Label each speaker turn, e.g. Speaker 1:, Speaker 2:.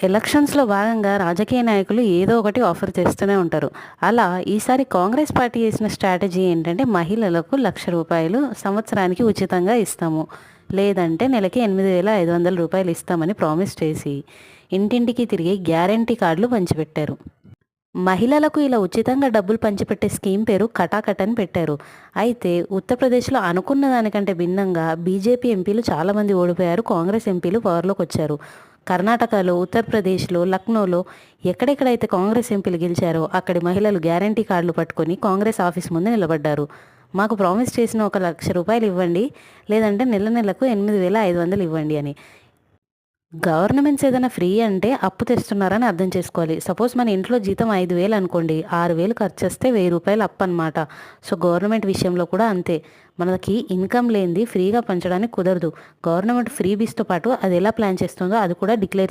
Speaker 1: ఎలక్షన్స్‌లో భాగంగా రాజకీయ నాయకులు ఏదో ఒకటి ఆఫర్ చేస్తూనే ఉంటారు. అలా ఈసారి కాంగ్రెస్ పార్టీ చేసిన స్ట్రాటజీ ఏంటంటే మహిళలకు రూ. 1,00,000 సంవత్సరానికి ఉచితంగా ఇస్తాము. లేదంటే నెలకి రూ. 8,500 ఇస్తామని ప్రామిస్ చేసి ఇంటింటికి తిరిగి గ్యారంటీ కార్డులు పంచిపెట్టారు. మహిళలకు ఇలా ఉచితంగా డబ్బులు పంచిపెట్టే స్కీమ్ పేరు కటాకట్ అని పెట్టారు. అయితే ఉత్తరప్రదేశ్‌లో అనుకున్న దానికంటే భిన్నంగా బీజేపీ ఎంపీలు చాలామంది ఓడిపోయారు. కాంగ్రెస్ ఎంపీలు పవర్‌లోకి వచ్చారు. కర్ణాటకలో, ఉత్తరప్రదేశ్‌లో, లక్నోలో ఎక్కడెక్కడైతే కాంగ్రెస్ ఎంపీలు గెలిచారో అక్కడి మహిళలు గ్యారంటీ కార్డులు పట్టుకొని కాంగ్రెస్ ఆఫీస్ ముందు నిలబడ్డారు. మాకు ప్రామిస్ చేసిన ఒక రూ. 1,00,000 ఇవ్వండి, లేదంటే నెల నెలకు 8,500 ఇవ్వండి అని. గవర్నమెంట్స్ ఏదైనా ఫ్రీ అంటే అప్పు తెస్తున్నారని అర్థం చేసుకోవాలి. సపోజ్ మన ఇంట్లో జీతం 5,000 అనుకోండి, 6,000 ఖర్చేస్తే రూ. 1,000 అప్పు అనమాట. సో గవర్నమెంట్ విషయంలో కూడా అంతే. మనకి ఇన్కమ్ లేనిది ఫ్రీగా పంచడానికి కుదరదు. గవర్నమెంట్ ఫ్రీబీస్తో పాటు అది ఎలా ప్లాన్ చేస్తుందో అది కూడా డిక్లేర్